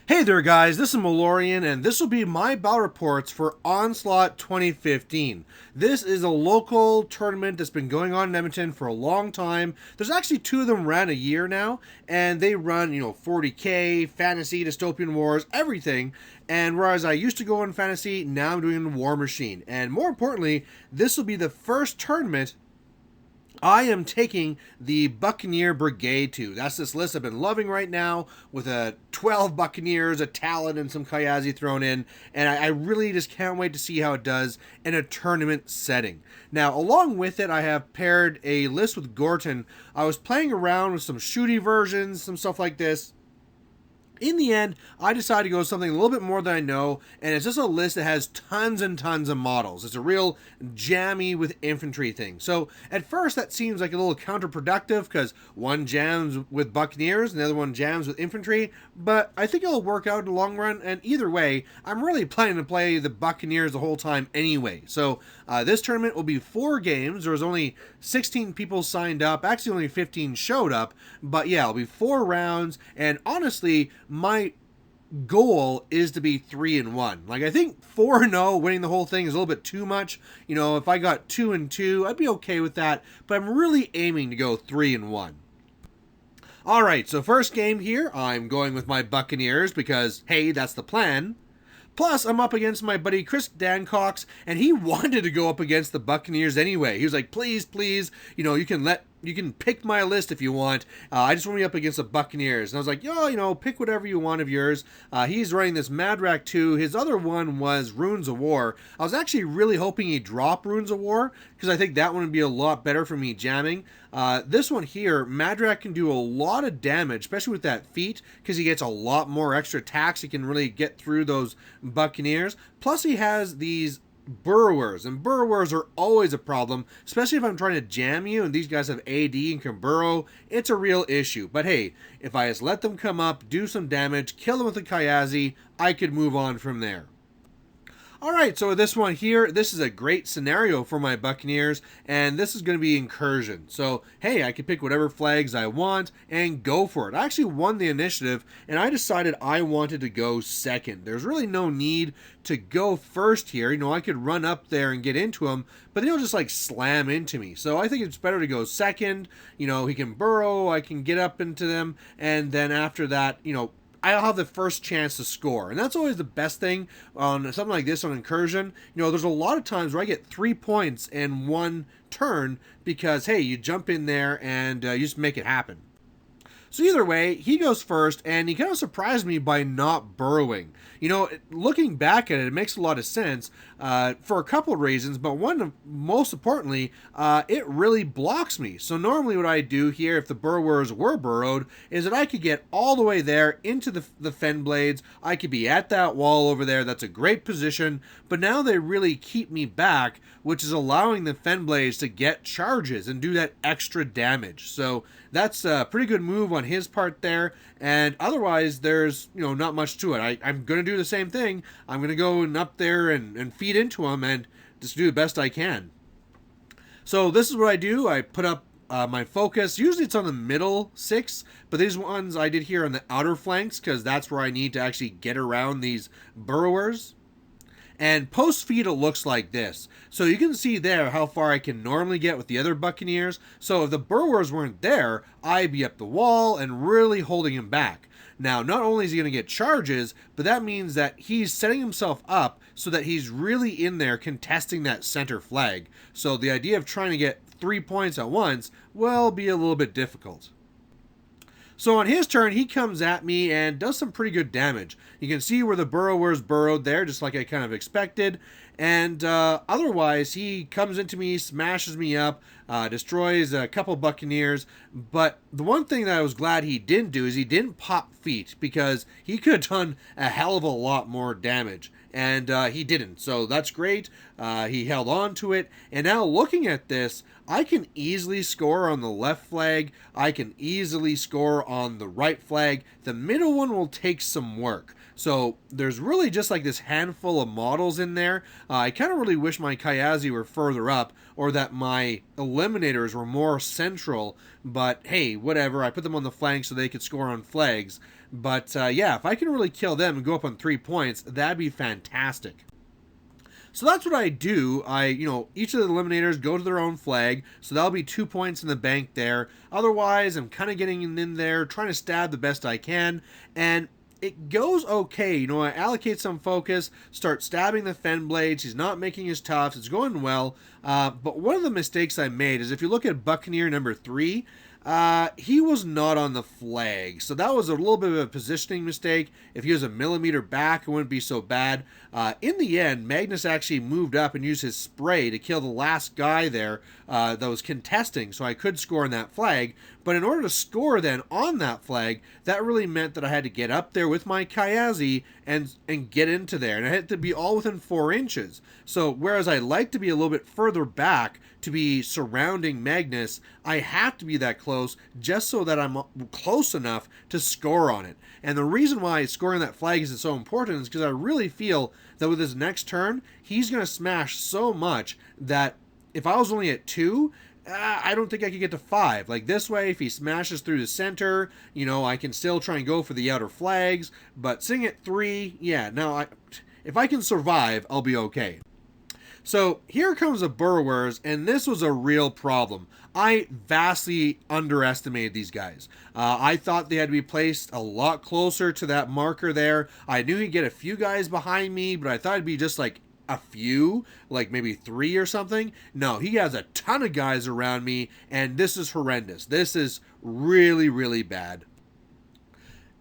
Hey there guys, this is Malorian and this will be my battle reports for Onslaught 2015. This is a local tournament that's been going on in Edmonton for a long time. There's actually two of them ran a year now, and they run, 40K, fantasy, dystopian wars, everything. And whereas I used to go in fantasy, now I'm doing War Machine. And more importantly, this will be the first tournament I am taking the Buccaneer Brigade to. That's this list I've been loving right now, with 12 Buccaneers, a Talon, and some Kayazi thrown in, and I really just can't wait to see how it does in a tournament setting. Now, along with it, I have paired a list with Gorton. I was playing around with some shooty versions, some stuff like this. In the end, I decided to go with something a little bit more than I know, and it's just a list that has tons and tons of models. It's a real jammy with infantry thing. So at first that seems like a little counterproductive because one jams with Buccaneers and the other one jams with infantry, but I think it'll work out in the long run, and either way, I'm really planning to play the Buccaneers the whole time anyway. So this tournament will be 4 games. There was only 16 people signed up, actually only 15 showed up, but yeah, it'll be 4 rounds, and honestly, my goal is to be 3-1. Like, I think 4-0 winning the whole thing is a little bit too much. If I got 2-2, I'd be okay with that, but I'm really aiming to go 3-1. Alright, so first game here, I'm going with my Buccaneers because, hey, that's the plan. Plus, I'm up against my buddy Chris Dancox, and he wanted to go up against the Buccaneers anyway. He was like, please, you can pick my list if you want. I just want to be up against the Buccaneers. And I was like, pick whatever you want of yours. He's running this Madrak 2. His other one was Runes of War. I was actually really hoping he'd drop Runes of War, because I think that one would be a lot better for me jamming. This one here, Madrak can do a lot of damage, especially with that feat, because he gets a lot more extra attacks. He can really get through those Buccaneers. Plus he has these burrowers, and burrowers are always a problem, especially if I'm trying to jam you and these guys have AD and can burrow. It's a real issue, but hey, if I just let them come up, do some damage, kill them with a Kayazi, I could move on from there. Alright, so this one here, this is a great scenario for my Buccaneers, and this is going to be Incursion. So, hey, I can pick whatever flags I want and go for it. I actually won the initiative, and I decided I wanted to go second. There's really no need to go first here. I could run up there and get into him, but they'll just like slam into me. So I think it's better to go second. He can burrow, I can get up into them, and then after that, I'll have the first chance to score. And that's always the best thing on something like this on Incursion. There's a lot of times where I get 3 points in one turn because, hey, you jump in there and you just make it happen. So either way, he goes first, and he kind of surprised me by not burrowing. Looking back at it, it makes a lot of sense for a couple of reasons, but most importantly, it really blocks me. So normally what I do here, if the burrowers were burrowed, is that I could get all the way there into the fen blades. I could be at that wall over there. That's a great position, but now they really keep me back, which is allowing the fen blades to get charges and do that extra damage. So that's a pretty good move on his part there, and otherwise there's not much to it. I'm going to do the same thing. I'm going to go up there and feed into him and just do the best I can. So this is what I do. I put up my focus. Usually it's on the middle 6, but these ones I did here on the outer flanks because that's where I need to actually get around these burrowers. And post-feed it looks like this. So you can see there how far I can normally get with the other Buccaneers. So if the burrowers weren't there, I'd be up the wall and really holding him back. Now, not only is he going to get charges, but that means that he's setting himself up so that he's really in there contesting that center flag. So the idea of trying to get 3 points at once will be a little bit difficult. So on his turn, he comes at me and does some pretty good damage. You can see where the burrowers burrowed there, just like I kind of expected. And otherwise, he comes into me, smashes me up, destroys a couple Buccaneers. But the one thing that I was glad he didn't do is he didn't pop feet, because he could have done a hell of a lot more damage. And he didn't, so that's great. He held on to it, and now looking at this, I can easily score on the left flag. I can easily score on the right flag. The middle one will take some work. So there's really just like this handful of models in there. I kind of really wish my Kayazi were further up, or that my eliminators were more central, but hey, whatever. I put them on the flank so they could score on flags. But yeah, if I can really kill them and go up on 3 points, that'd be fantastic. So that's what I do. Each of the eliminators go to their own flag, so that'll be 2 points in the bank there. Otherwise, I'm kind of getting in there, trying to stab the best I can, and it goes okay. I allocate some focus, start stabbing the Fen Blades. He's not making his tufts. It's going well. But one of the mistakes I made is if you look at Buccaneer number 3, he was not on the flag. So that was a little bit of a positioning mistake. If he was a millimeter back, it wouldn't be so bad. In the end, Magnus actually moved up and used his spray to kill the last guy there that was contesting, so I could score on that flag. But in order to score then on that flag, that really meant that I had to get up there with my Kayazi and get into there. And I had to be all within 4 inches. So whereas I like to be a little bit further back to be surrounding Magnus, I have to be that close just so that I'm close enough to score on it. And the reason why scoring that flag is so important is because I really feel that with his next turn, he's going to smash so much that if I was only at 2, I don't think I could get to 5. Like this way, if he smashes through the center, I can still try and go for the outer flags. But sitting at 3, yeah, no, if I can survive, I'll be okay. So here comes the Burrowers, and this was a real problem. I vastly underestimated these guys. I thought they had to be placed a lot closer to that marker there. I knew he'd get a few guys behind me, but I thought it'd be just like a few, like maybe 3 or something. No, he has a ton of guys around me, and this is horrendous. This is really, really bad.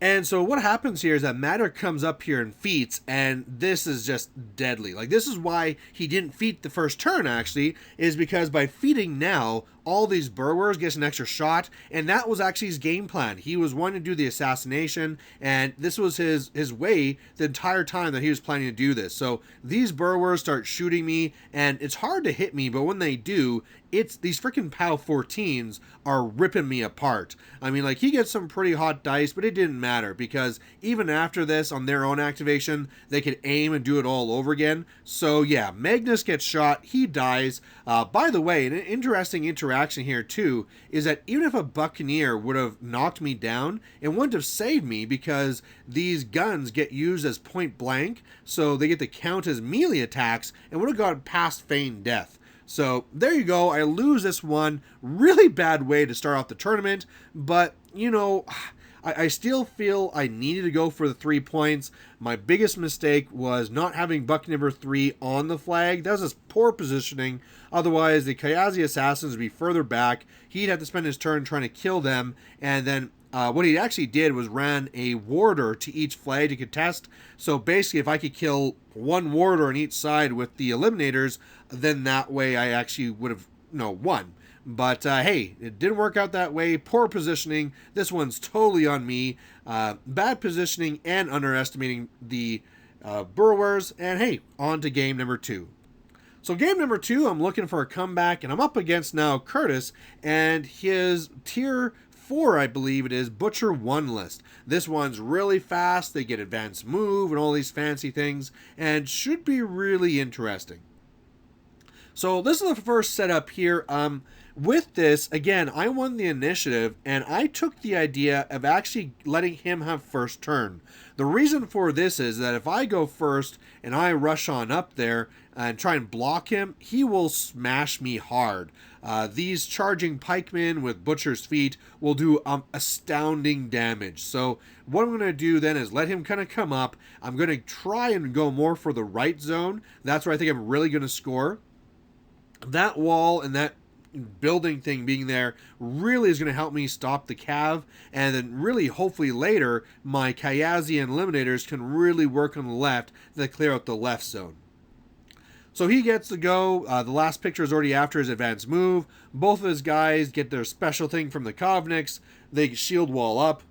And so what happens here is that Matter comes up here and feats, and this is just deadly. Like, this is why he didn't feat the first turn, actually, is because by feeding now, all these Burrowers gets an extra shot, and that was actually his game plan. He was wanting to do the assassination, and this was his way the entire time that he was planning to do this. So these Burrowers start shooting me, and it's hard to hit me, but when they do, it's these freaking POW 14s are ripping me apart. I mean, like, he gets some pretty hot dice, but it didn't matter because even after this, on their own activation, they could aim and do it all over again. So yeah, Magnus gets shot, he dies. By the way, an interesting interaction here too is that even if a Buccaneer would have knocked me down, it wouldn't have saved me because these guns get used as point blank, so they get to count as melee attacks and would have gone past feigned death. So there you go. I lose this one. Really bad way to start off the tournament, but I still feel I needed to go for the 3 points. My biggest mistake was not having Buck number 3 on the flag. That was just poor positioning. Otherwise, the Kayazi assassins would be further back. He'd have to spend his turn trying to kill them, and then what he actually did was ran a warder to each flag to contest. So basically, if I could kill one warder on each side with the eliminators, then that way I actually would have won. But hey, it didn't work out that way. Poor positioning. This one's totally on me. Bad positioning and underestimating the Burrowers. And hey, on to game number 2. So game number 2, I'm looking for a comeback, and I'm up against now Curtis and his tier 4, I believe it is, Butcher 1 list. This one's really fast. They get advanced move and all these fancy things, and should be really interesting. So this is the first setup here. With this, again, I won the initiative, and I took the idea of actually letting him have first turn. The reason for this is that if I go first and I rush on up there and try and block him, he will smash me hard. These charging pikemen with Butcher's feet will do astounding damage. So what I'm going to do then is let him kind of come up. I'm going to try and go more for the right zone. That's where I think I'm really going to score. That wall and that building thing being there really is going to help me stop the cav, and then really hopefully later my Kayazi and eliminators can really work on the left to clear out the left zone. So he gets to go. The last picture is already after his advanced move. Both of his guys get their special thing from the Kovniks. They shield wall up.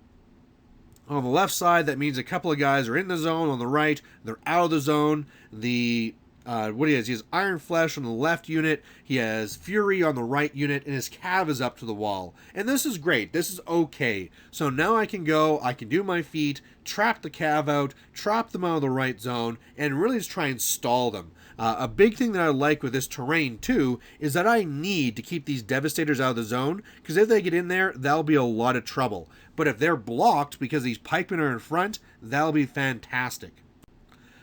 On the left side, that means a couple of guys are in the zone. On the right, they're out of the zone. The what he has Iron Flesh on the left unit, he has Fury on the right unit, and his cav is up to the wall. And this is great. This is okay. So now I can go, I can do my feat, trap the cav out, trap them out of the right zone, and really just try and stall them. A big thing that I like with this terrain, too, is that I need to keep these Devastators out of the zone, because if they get in there, that'll be a lot of trouble. But if they're blocked because these pikemen are in front, that'll be fantastic.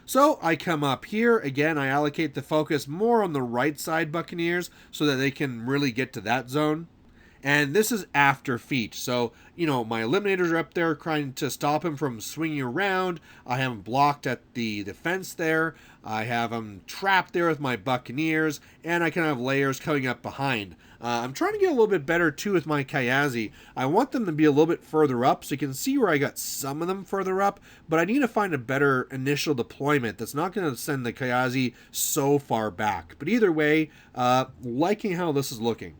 So I come up here, again I allocate the focus more on the right side Buccaneers so that they can really get to that zone. And this is after feat, so, you know, my Eliminators are up there trying to stop him from swinging around. I have him blocked at the fence there. I have him trapped there with my Buccaneers, and I can have layers coming up behind. I'm trying to get a little bit better, too, with my Kayazi. I want them to be a little bit further up, so you can see where I got some of them further up, but I need to find a better initial deployment that's not going to send the Kayazi so far back. But either way, liking how this is looking.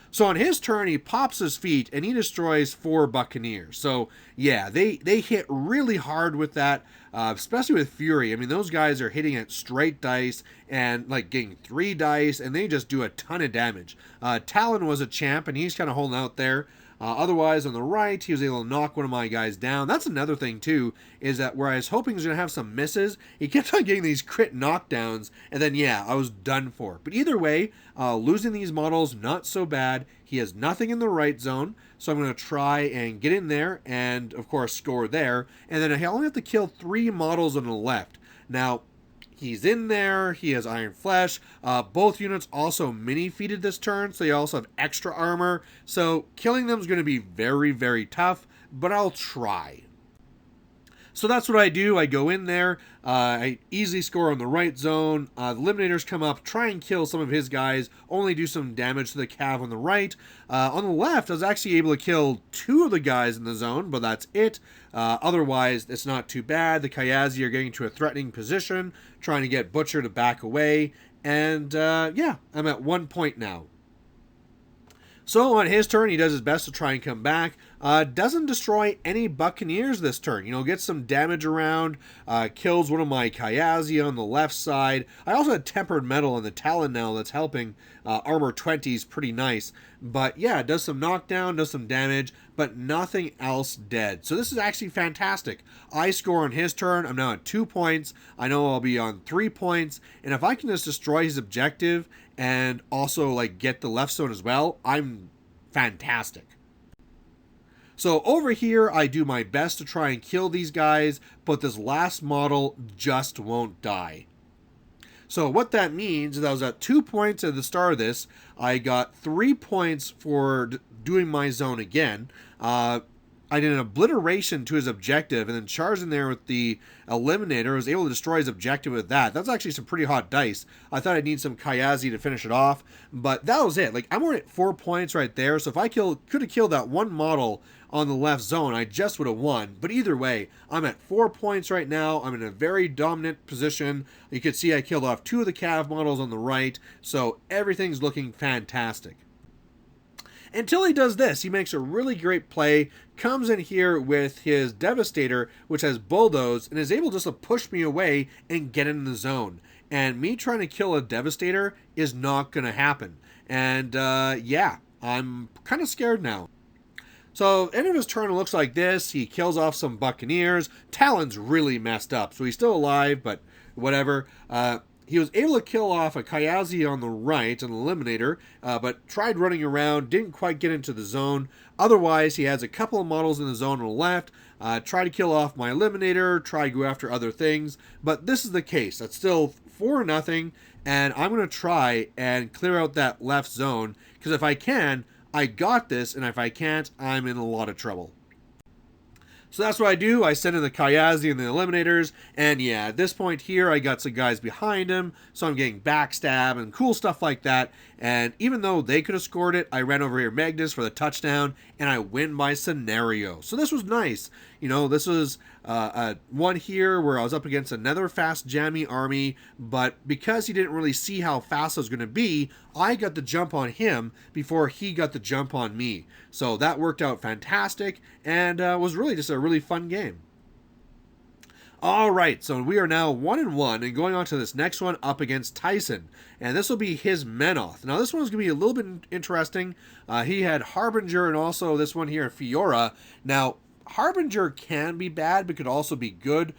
So on his turn, he pops his feet, and he destroys 4 Buccaneers. So, yeah, they hit really hard with that, especially with Fury. I mean, those guys are hitting at straight dice and, like, getting 3 dice, and they just do a ton of damage. Talon was a champ, and he's kind of holding out there. Otherwise, on the right, he was able to knock one of my guys down. That's another thing, too, is that where I was hoping he was going to have some misses, he kept on getting these crit knockdowns, and then, yeah, I was done for. But either way, losing these models, not so bad. He has nothing in the right zone, so I'm going to try and get in there and, of course, score there. And then I only have to kill 3 models on the left. Now, he's in there. He has Iron Flesh. Both units also mini-feated this turn, so they also have extra armor. So killing them is going to be very, very tough, but I'll try. So that's what I do. I go in there. I easily score on the right zone. The Eliminators come up, try and kill some of his guys, only do some damage to the cav on the right. On the left, I was actually able to kill 2 of the guys in the zone, but that's it. Otherwise, it's not too bad. The Kayazi are getting to a threatening position, trying to get Butcher to back away. And yeah, I'm at 1 point now. So on his turn, he does his best to try and come back. Doesn't destroy any Buccaneers this turn. You know, gets some damage around, kills one of my Kayazi on the left side. I also had Tempered Metal on the Talon now that's helping. Armor 20 is pretty nice. But yeah, does some knockdown, does some damage, but nothing else dead. So this is actually fantastic. I score on his turn. I'm now at 2 points. I know I'll be on 3 points. And if I can just destroy his objective and also like get the left zone as well, I'm fantastic. So over here, I do my best to try and kill these guys, but this last model just won't die. So what that means is I was at 2 points at the start of this. I got 3 points for doing my zone again. I did an obliteration to his objective and then charged in there with the Eliminator. I was able to destroy his objective with that. That's actually some pretty hot dice. I thought I'd need some Kayazi to finish it off, but that was it. Like, I'm already at 4 points right there, so if I could have killed that one model on the left zone, I just would have won. But either way, I'm at 4 points right now. I'm in a very dominant position. You can see I killed off 2 of the Cav models on the right, so everything's looking fantastic. Until he does this, he makes a really great play, comes in here with his Devastator, which has Bulldoze, and is able just to push me away and get in the zone. And me trying to kill a Devastator is not going to happen. And yeah, I'm kind of scared now. So, end of his turn looks like this. He kills off some Buccaneers. Talon's really messed up, so he's still alive, but whatever. He was able to kill off a Kayazi on the right, an Eliminator, but tried running around, didn't quite get into the zone. Otherwise, he has a couple of models in the zone on the left, tried to kill off my Eliminator, tried to go after other things, but this is the case. That's still 4-0, and I'm going to try and clear out that left zone, because if I can, I got this, and if I can't, I'm in a lot of trouble. So that's what I do. I send in the Kayazi and the Eliminators, and yeah, at this point here, I got some guys behind him, so I'm getting backstab and cool stuff like that, and even though they could have scored it, I ran over here Magnus for the touchdown, and I win my scenario. So this was nice. You know, this was one here where I was up against another fast jammy army, but because he didn't really see how fast I was going to be, I got the jump on him before he got the jump on me. So that worked out fantastic, and was really just a really fun game. All right, so we are now 1-1 and going on to this next one up against Tyson. And this will be his Menoth. Now, this one's going to be a little bit interesting. He had Harbinger and also this one here, Fiora. Now, Harbinger can be bad, but could also be good.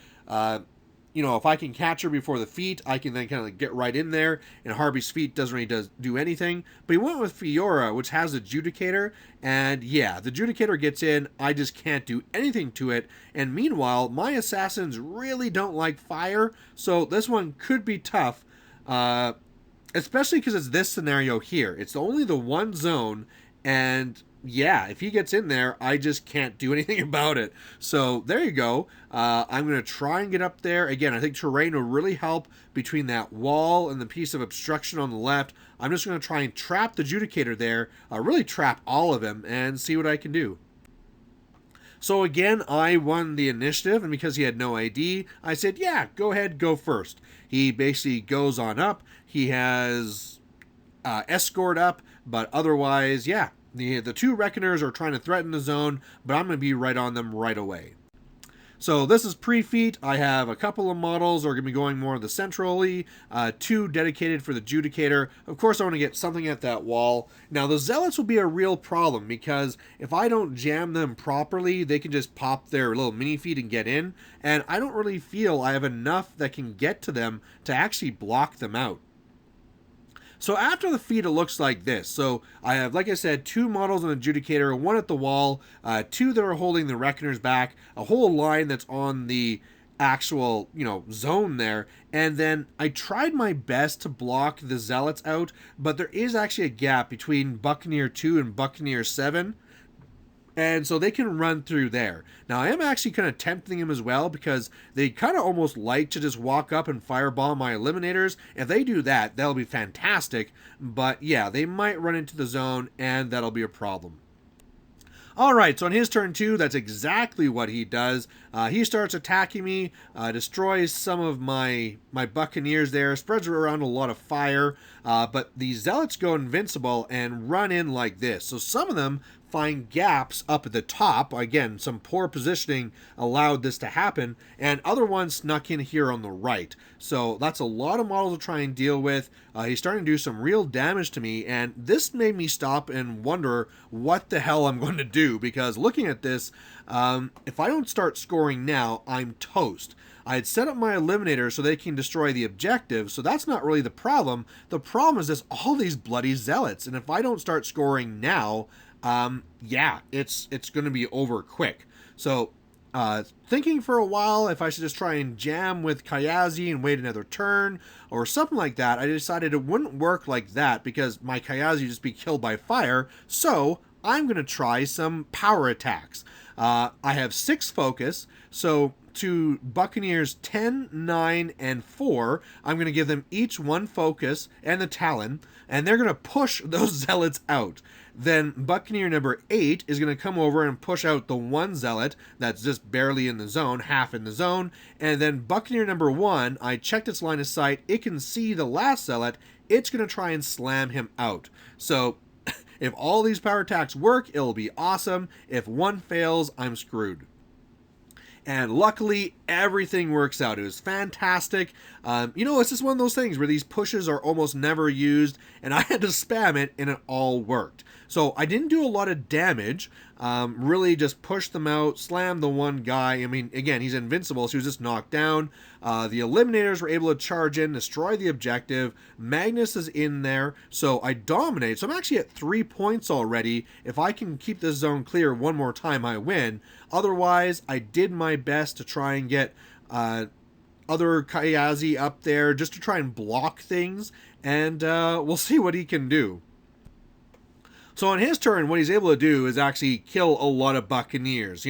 If I can catch her before the feet, I can then kind of get right in there, and Harby's feet doesn't really do anything. But he went with Fiora, which has Adjudicator, and yeah, the Adjudicator gets in, I just can't do anything to it, and meanwhile, my assassins really don't like fire, so this one could be tough, especially because it's this scenario here. It's only the one zone, and yeah, if he gets in there, I just can't do anything about it. So there you go. I'm going to try and get up there. Again, I think terrain will really help between that wall and the piece of obstruction on the left. I'm just going to try and trap the Judicator there, really trap all of him, and see what I can do. So again, I won the initiative, and because he had no ID, I said, yeah, go ahead, go first. He basically goes on up. He has escort up, but otherwise, yeah. The two Reckoners are trying to threaten the zone, but I'm going to be right on them right away. So this is pre-feat. I have a couple of models that are going to be going more of the centrally, two dedicated for the Judicator. Of course, I want to get something at that wall. Now, the Zealots will be a real problem, because if I don't jam them properly, they can just pop their little mini-feet and get in, and I don't really feel I have enough that can get to them to actually block them out. So after the feat, it looks like this. So I have, like I said, two models on the Adjudicator, one at the wall, two that are holding the Reckoners back, a whole line that's on the actual, zone there. And then I tried my best to block the Zealots out, but there is actually a gap between Buccaneer 2 and Buccaneer 7. And so they can run through there. Now, I am actually kind of tempting them as well, because they kind of almost like to just walk up and fireball my eliminators. If they do that, that'll be fantastic. But yeah, they might run into the zone, and that'll be a problem. Alright, so on his turn 2, that's exactly what he does. He starts attacking me, destroys some of my Buccaneers there, spreads around a lot of fire, but the Zealots go invincible and run in like this. So some of them find gaps up at the top. Again, some poor positioning allowed this to happen, and other ones snuck in here on the right. So that's a lot of models to try and deal with. He's starting to do some real damage to me, and this made me stop and wonder what the hell I'm going to do, because looking at this, if I don't start scoring now, I'm toast. I had set up my eliminator so they can destroy the objective, so that's not really the problem. The problem is there's all these bloody Zealots, and if I don't start scoring now, yeah, it's going to be over quick. So, thinking for a while if I should just try and jam with Kayazi and wait another turn or something like that, I decided it wouldn't work like that because my Kayazi would just be killed by fire, so I'm going to try some power attacks. I have 6 focus, so to Buccaneers 10, 9, and 4, I'm going to give them each 1 focus and the Talon, and they're going to push those Zealots out. Then Buccaneer number 8 is going to come over and push out the 1 Zealot that's just barely in the zone, half in the zone. And then Buccaneer number 1, I checked its line of sight. It can see the last Zealot. It's going to try and slam him out. So if all these power attacks work, it'll be awesome. If one fails, I'm screwed. And luckily, everything works out. It was fantastic. It's just one of those things where these pushes are almost never used, and I had to spam it, and it all worked. So I didn't do a lot of damage. Really just pushed them out, slammed the one guy. I mean, again, he's invincible, so he was just knocked down. The Eliminators were able to charge in, destroy the objective. Magnus is in there, so I dominate. So I'm actually at 3 points already. If I can keep this zone clear one more time, I win. Otherwise, I did my best to try and get other Kayazi up there just to try and block things, and we'll see what he can do. So on his turn, what he's able to do is actually kill a lot of Buccaneers.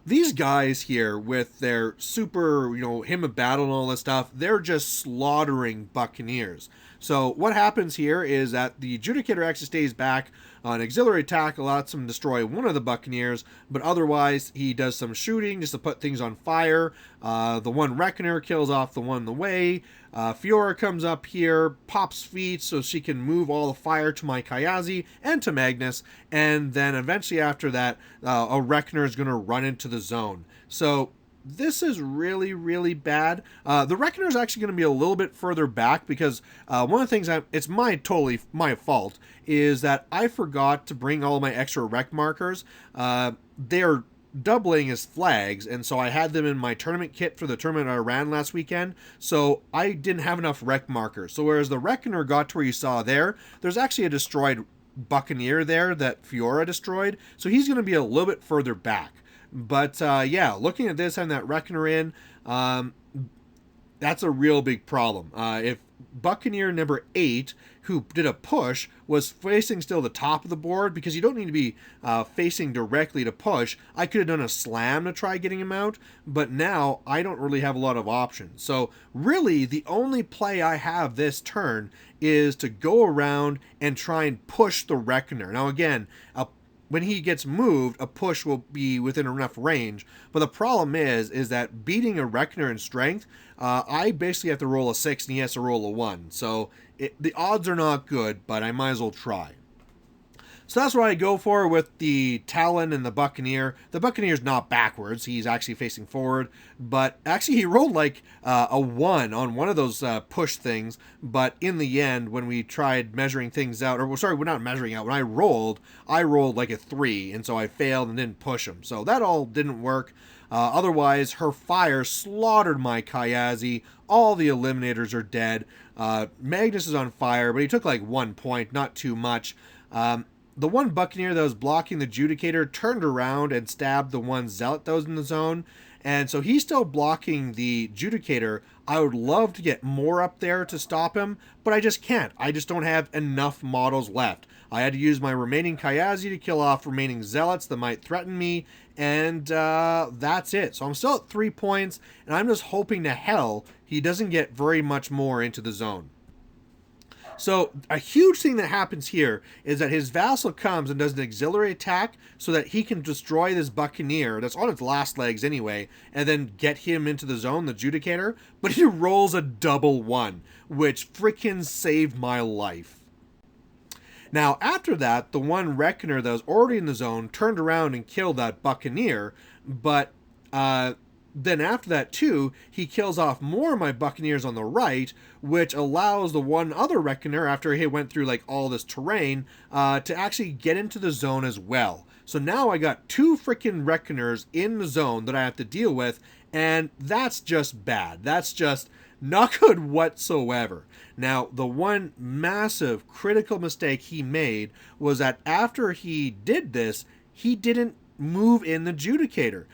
These guys here with their super, hymn of battle and all this stuff, they're just slaughtering Buccaneers. So what happens here is that the Adjudicator actually stays back. An auxiliary attack allows him to destroy one of the Buccaneers, but otherwise he does some shooting just to put things on fire. The one Reckoner kills off the one in the way. Fiora comes up here, pops feet so she can move all the fire to my Kayazi and to Magnus, and then eventually after that, a Reckoner is going to run into the zone. So this is really, really bad. The Reckoner is actually going to be a little bit further back because one of the things it's totally my fault is that I forgot to bring all my extra rec markers. They're doubling as flags, and so I had them in my tournament kit for the tournament I ran last weekend, so I didn't have enough rec markers. So whereas the Reckoner got to where you saw there's actually a destroyed Buccaneer there that Fiora destroyed, so he's going to be a little bit further back. But yeah, looking at this, having that Reckoner in, that's a real big problem. If Buccaneer number 8, who did a push, was facing still the top of the board, because you don't need to be facing directly to push, I could have done a slam to try getting him out, but now I don't really have a lot of options. So really, the only play I have this turn is to go around and try and push the Reckoner. Now again, when he gets moved, a push will be within enough range. But the problem is that beating a Reckoner in strength, I basically have to roll a 6 and he has to roll a 1. So the odds are not good, but I might as well try. So that's what I go for with the Talon and the Buccaneer. The Buccaneer's not backwards. He's actually facing forward. But actually, he rolled like a 1 on one of those push things. But in the end, when we tried measuring things out, or sorry, we're not measuring out. When I rolled like a 3. And so I failed and didn't push him. So that all didn't work. Otherwise, her fire slaughtered my Kayazi. All the eliminators are dead. Magnus is on fire, but he took like 1 point, not too much. The one Buccaneer that was blocking the Judicator turned around and stabbed the one Zealot that was in the zone. And so he's still blocking the Judicator. I would love to get more up there to stop him, but I just can't. I just don't have enough models left. I had to use my remaining Kayazi to kill off remaining Zealots that might threaten me, and that's it. So I'm still at 3 points, and I'm just hoping to hell he doesn't get very much more into the zone. So a huge thing that happens here is that his vassal comes and does an auxiliary attack so that he can destroy this Buccaneer that's on its last legs anyway, and then get him into the zone, the Judicator. But he rolls a double 1, which freaking saved my life. Now, after that, the one Reckoner that was already in the zone turned around and killed that Buccaneer, but then after that, too, he kills off more of my Buccaneers on the right, which allows the one other Reckoner, after he went through like all this terrain, to actually get into the zone as well. So now I got 2 freaking Reckoners in the zone that I have to deal with, and that's just bad. That's just not good whatsoever. Now, the one massive critical mistake he made was that after he did this, he didn't move in the Judicator.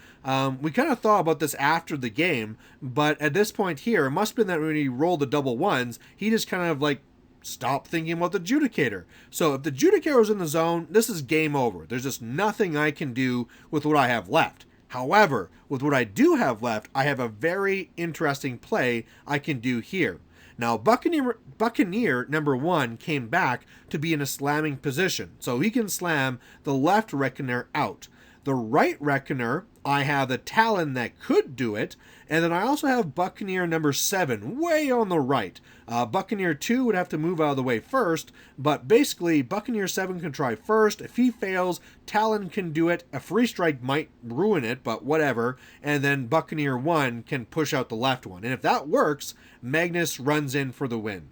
We kind of thought about this after the game, but at this point here, it must have been that when he rolled the double 1s, he just kind of like stopped thinking about the Judicator. So if the Judicator was in the zone, this is game over. There's just nothing I can do with what I have left. However, with what I do have left, I have a very interesting play I can do here. Now, Buccaneer number 1 came back to be in a slamming position, so he can slam the left Reckoner out. The right Reckoner, I have the Talon that could do it, and then I also have Buccaneer number 7 way on the right. Buccaneer 2 would have to move out of the way first, but basically Buccaneer 7 can try first. If he fails, Talon can do it. A free strike might ruin it, but whatever. And then Buccaneer 1 can push out the left one. And if that works, Magnus runs in for the win.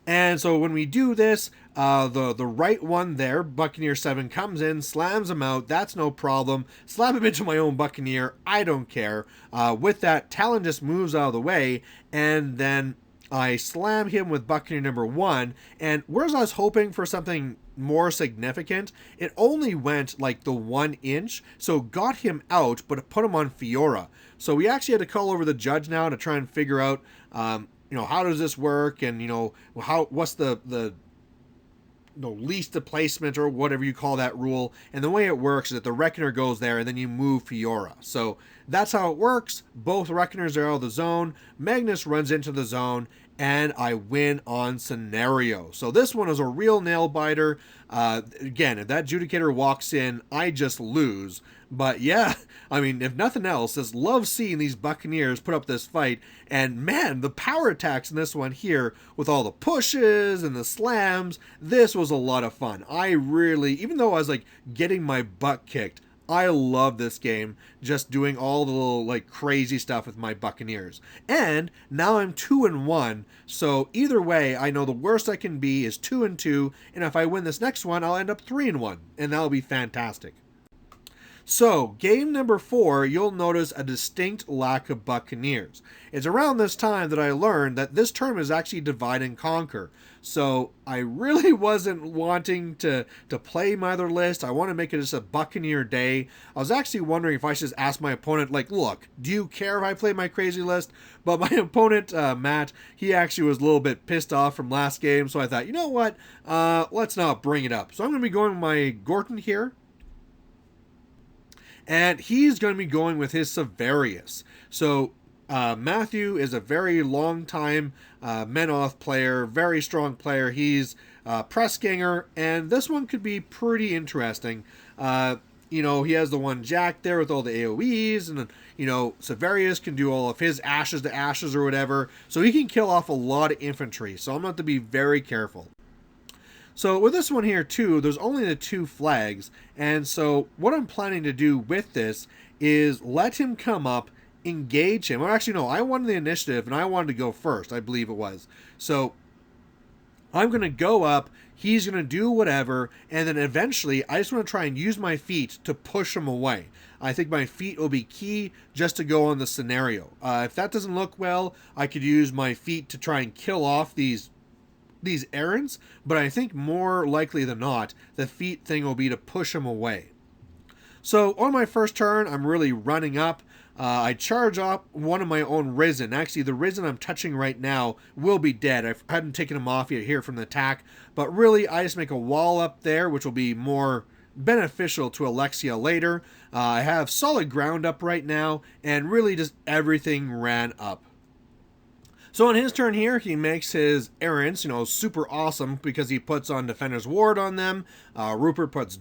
And so when we do this, the right one there, Buccaneer 7, comes in, slams him out. That's no problem. Slap him into my own Buccaneer. I don't care. With that, Talon just moves out of the way, and then I slam him with Buccaneer number 1. And whereas I was hoping for something more significant, it only went like the 1 inch, so got him out, but it put him on Fiora. So we actually had to call over the judge now to try and figure out how does this work, and what's the least displacement or whatever you call that rule. And the way it works is that the Reckoner goes there and then you move Fiora. So that's how it works. Both Reckoners are out of the zone. Magnus runs into the zone, and I win on scenario. So this one is a real nail biter. Again, if that Judicator walks in, I just lose. But yeah, I mean, if nothing else, just love seeing these Buccaneers put up this fight. And man, the power attacks in this one here, with all the pushes and the slams, this was a lot of fun. I really, even though I was like getting my butt kicked, I love this game, just doing all the little like crazy stuff with my Buccaneers. And now I'm 2-1, so either way, I know the worst I can be is 2-2, and if I win this next one, I'll end up 3-1, and that'll be fantastic. So, game number 4, you'll notice a distinct lack of Buccaneers. It's around this time that I learned that this term is actually divide and conquer. So, I really wasn't wanting to play my other list. I want to make it just a Buccaneer day. I was actually wondering if I should just ask my opponent, like, look, do you care if I play my crazy list? But my opponent, Matt, he actually was a little bit pissed off from last game. So I thought, you know what? Let's not bring it up. So I'm going to be going with my Gorton here. And he's going to be going with his Severius. So Matthew is a very long time Menoth player, very strong player. He's Pressganger, and this one could be pretty interesting. You know, he has the one Jack there with all the AoEs, and you know, Severius can do all of his ashes to ashes or whatever, so he can kill off a lot of infantry. So I'm going to have to be very careful. So with this one here too, there's only the 2 flags, and so what I'm planning to do with this is let him come up, engage him. Or actually, no, I wanted the initiative, and I wanted to go first, I believe it was. So I'm going to go up, he's going to do whatever, and then eventually I just want to try and use my feet to push him away. I think my feet will be key just to go on the scenario. If that doesn't look well, I could use my feet to try and kill off these errands, but I think more likely than not, the feet thing will be to push him away. So on my first turn, I'm really running up. I charge up one of my own Risen. Actually, the Risen I'm touching right now will be dead. I hadn't taken him off yet here from the attack, but really I just make a wall up there, which will be more beneficial to Alexia later. I have solid ground up right now, and really just everything ran up. So on his turn here, he makes his errands, you know, super awesome because he puts on Defender's Ward on them. Rupert puts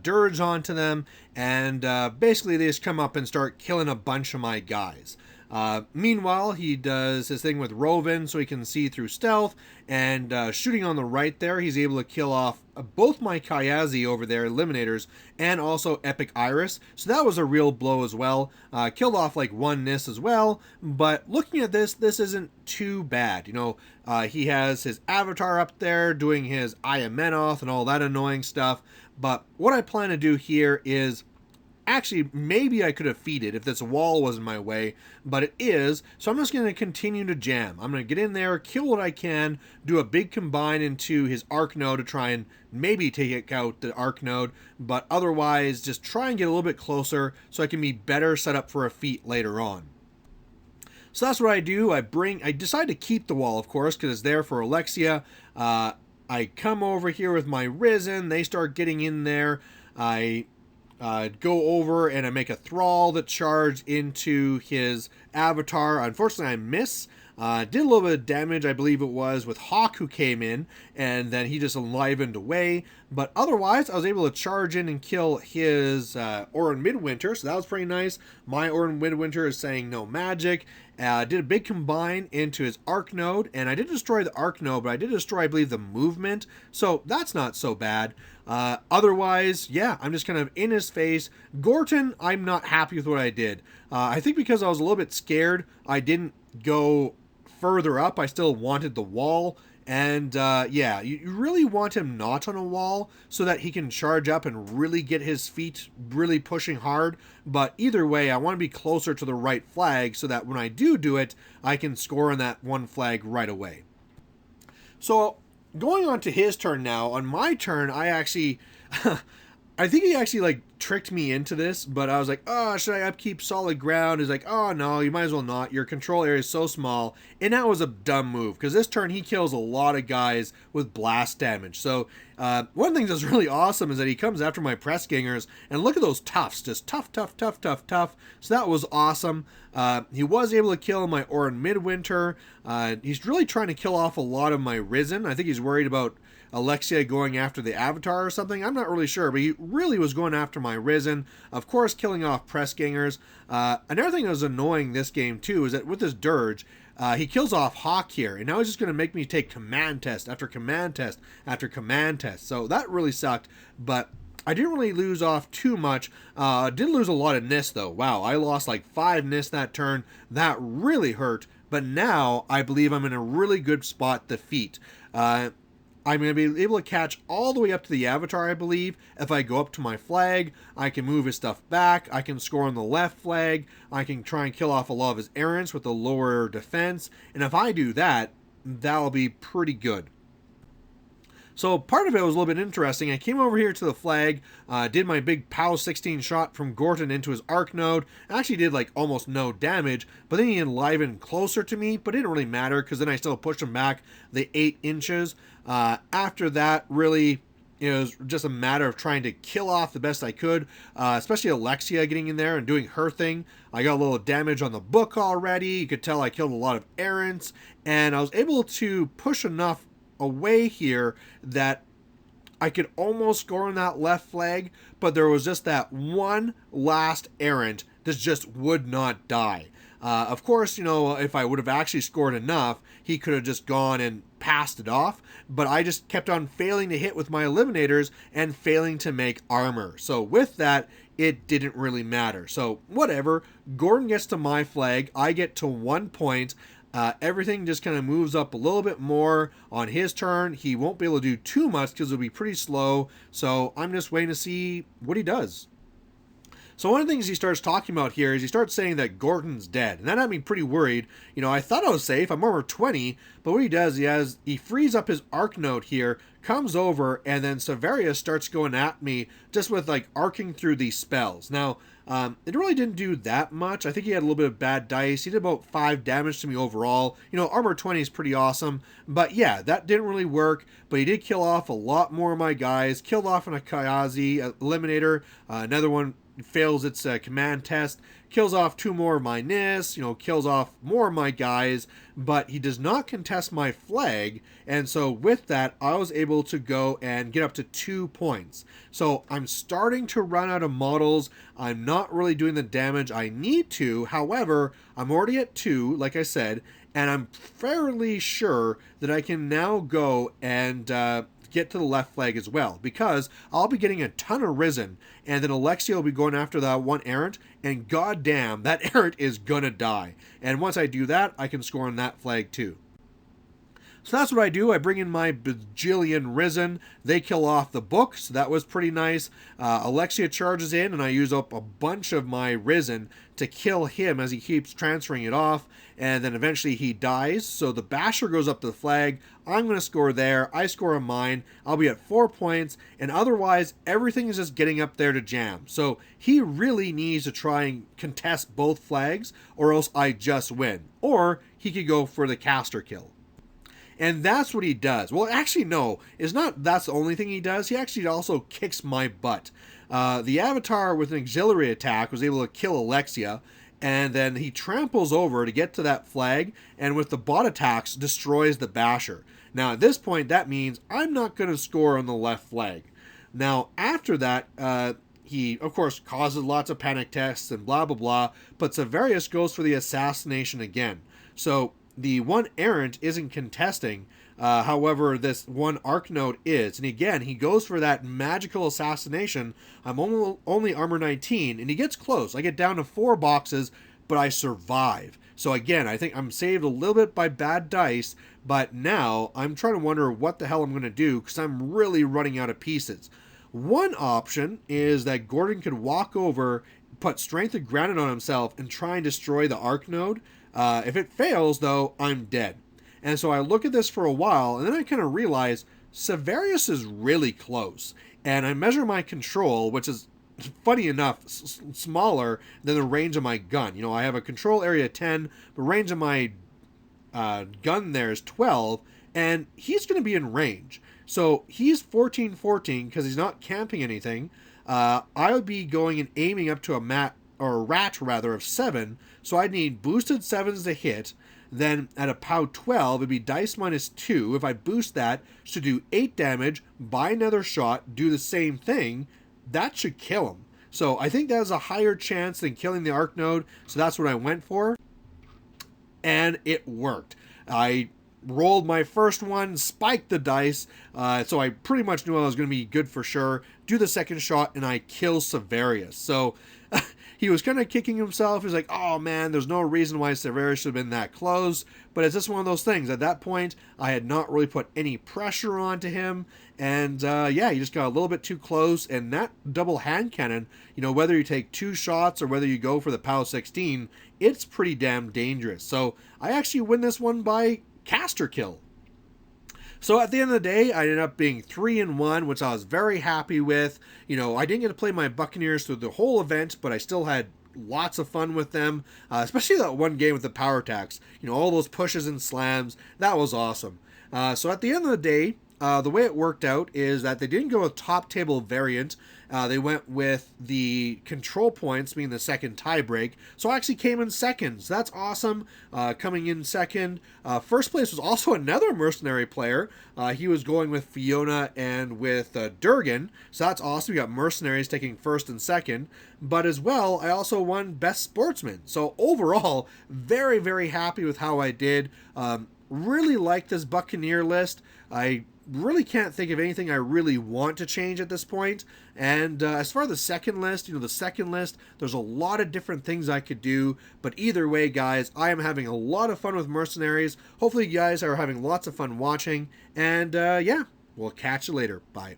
Dirge onto them, and basically they just come up and start killing a bunch of my guys. Meanwhile, he does his thing with Rovin so he can see through stealth, and shooting on the right there, he's able to kill off both my Kayazi over there, Eliminators, and also Epic Iris. So that was a real blow as well. Killed off like one Nis as well, but looking at this isn't too bad. You know, he has his Avatar up there doing his Eye of Menoth and all that annoying stuff, but what I plan to do here is actually, maybe I could have feeded if this wall was in my way, but it is, so I'm just going to continue to jam. I'm going to get in there, kill what I can, do a big combine into his Arc Node to try and maybe take out the Arc Node, but otherwise just try and get a little bit closer so I can be better set up for a feat later on. So that's what I do. I decide to keep the wall, of course, because it's there for Alexia. I come over here with my Risen, they start getting in there. I go over and I make a Thrall that charge into his Avatar. Unfortunately, I miss. Did a little bit of damage, I believe it was, with Hawk who came in, and then he just enlivened away. But otherwise, I was able to charge in and kill his Orin Midwinter, so that was pretty nice. My Orin Midwinter is saying no magic. Did a big combine into his Arc Node, and I did destroy the Arc Node, but I did destroy, I believe, the movement, so that's not so bad. Otherwise, yeah, I'm just kind of in his face. Gorton, I'm not happy with what I did. I think because I was a little bit scared, I didn't go further up. I still wanted the wall, and yeah, you really want him not on a wall so that he can charge up and really get his feet really pushing hard. But either way, I want to be closer to the right flag so that when I do it, I can score on that one flag right away. So going on to his turn now, on my turn, I actually I think he actually like tricked me into this, but I was like, oh, should I upkeep solid ground? He's like, oh no, you might as well not. Your control area is so small. And that was a dumb move, because this turn he kills a lot of guys with blast damage. So one thing that's really awesome is that he comes after my Pressgangers, and look at those toughs, just tough. So that was awesome. He was able to kill my Orin Midwinter. He's really trying to kill off a lot of my Risen. I think he's worried about Alexia going after the Avatar or something. I'm not really sure, but he really was going after my Risen. Of course, killing off Pressgangers. Another thing that was annoying this game too is that with this Dirge, he kills off Hawk here, and now he's just going to make me take command test after command test after command test. So that really sucked, but I didn't really lose off too much. Did lose a lot of NIS though. Wow, I lost like 5 NIS that turn. That really hurt. But now I believe I'm in a really good spot to defeat. I'm going to be able to catch all the way up to the Avatar, I believe. If I go up to my flag, I can move his stuff back. I can score on the left flag. I can try and kill off a lot of his errants with the lower defense. And if I do that, that'll be pretty good. So part of it was a little bit interesting. I came over here to the flag, did my big POW 16 shot from Gorton into his arc node. Actually did like almost no damage, but then he enlivened closer to me, but it didn't really matter because then I still pushed him back the 8 inches. After that, really, it was just a matter of trying to kill off the best I could, especially Alexia getting in there and doing her thing. I got a little damage on the book already. You could tell I killed a lot of errants, and I was able to push enough away here that I could almost score on that left flag, but there was just that one last errant that just would not die. Of course, you know, if I would have actually scored enough, he could have just gone and passed it off, but I just kept on failing to hit with my eliminators and failing to make armor. So with that, it didn't really matter. So whatever, Gordon gets to my flag, I get to 1 point. Everything just kind of moves up a little bit more on his turn. He won't be able to do too much because it'll be pretty slow. So I'm just waiting to see what he does. So one of the things he starts talking about here is he starts saying that Gordon's dead. And that had me pretty worried. You know, I thought I was safe. I'm armor 20. But what he does, he frees up his arc node here, comes over, and then Severius starts going at me just with like arcing through these spells. Now, it really didn't do that much. I think he had a little bit of bad dice. He did about 5 damage to me overall. You know, armor 20 is pretty awesome. But yeah, that didn't really work. But he did kill off a lot more of my guys. Killed off an Akayazi Eliminator. Another one fails its command test. Kills off 2 more of my NIS. You know, kills off more of my guys. But he does not contest my flag. And so with that, I was able to go and get up to 2 points. So I'm starting to run out of models. I'm not really doing the damage I need to. However, I'm already at 2, like I said, and I'm fairly sure that I can now go and get to the left flag as well, because I'll be getting a ton of Risen, and then Alexia will be going after that one errant, and goddamn, that errant is gonna die. And once I do that, I can score on that flag too. So that's what I do. I bring in my bajillion Risen. They kill off the book, so that was pretty nice. Alexia charges in, and I use up a bunch of my Risen to kill him as he keeps transferring it off. And then eventually he dies, so the Basher goes up to the flag. I'm going to score there. I score on mine. I'll be at 4 points, and otherwise everything is just getting up there to jam. So he really needs to try and contest both flags, or else I just win. Or he could go for the caster kill. And that's what he does. Well, actually, no. It's not that's the only thing he does. He actually also kicks my butt. The Avatar with an auxiliary attack was able to kill Alexia, and then he tramples over to get to that flag, and with the bot attacks, destroys the Basher. Now, at this point, that means I'm not going to score on the left flag. Now, after that, he, of course, causes lots of panic tests and blah, blah, blah, but Severius goes for the assassination again. So the one errant isn't contesting, however, this one arc node is. And again, he goes for that magical assassination. I'm only armor 19, and he gets close. I get down to 4 boxes, but I survive. So again, I think I'm saved a little bit by bad dice, but now I'm trying to wonder what the hell I'm going to do, because I'm really running out of pieces. One option is that Gordon could walk over, put Strength of Granite on himself, and try and destroy the arc node. If it fails, though, I'm dead. And so I look at this for a while, and then I kind of realize Severius is really close. And I measure my control, which is, funny enough, smaller than the range of my gun. You know, I have a control area 10, but range of my gun there is 12, and he's going to be in range. So he's 14-14 because he's not camping anything. I would be going and aiming up to a rat of 7, so I'd need boosted 7s to hit. Then at a POW 12, it'd be dice minus 2. If I boost that, should do 8 damage, buy another shot, do the same thing. That should kill him. So I think that has a higher chance than killing the arc node, so that's what I went for. And it worked. I rolled my first one, spiked the dice, so I pretty much knew I was going to be good for sure. Do the second shot, and I kill Severius. So he was kind of kicking himself. He's like, oh man, there's no reason why Severius should have been that close. But it's just one of those things. At that point, I had not really put any pressure onto him. And yeah, he just got a little bit too close. And that double hand cannon, whether you take 2 shots or whether you go for the POW 16, it's pretty damn dangerous. So I actually win this one by caster kill. So at the end of the day, I ended up being 3-1, which I was very happy with. I didn't get to play my Buccaneers through the whole event, but I still had lots of fun with them, especially that one game with the power attacks. All those pushes and slams. That was awesome. So at the end of the day, the way it worked out is that they didn't go with top table variant. They went with the control points being the second tiebreak. So I actually came in second. So that's awesome. Coming in second. First place was also another mercenary player. He was going with Fiona and with Durgan. So that's awesome. We got mercenaries taking first and second. But as well, I also won best sportsman. So overall, very, very happy with how I did. Really like this Buccaneer list. I really can't think of anything I really want to change at this point. And as far as the second list, there's a lot of different things I could do. But either way, guys, I am having a lot of fun with mercenaries. Hopefully you guys are having lots of fun watching. And yeah, we'll catch you later. Bye.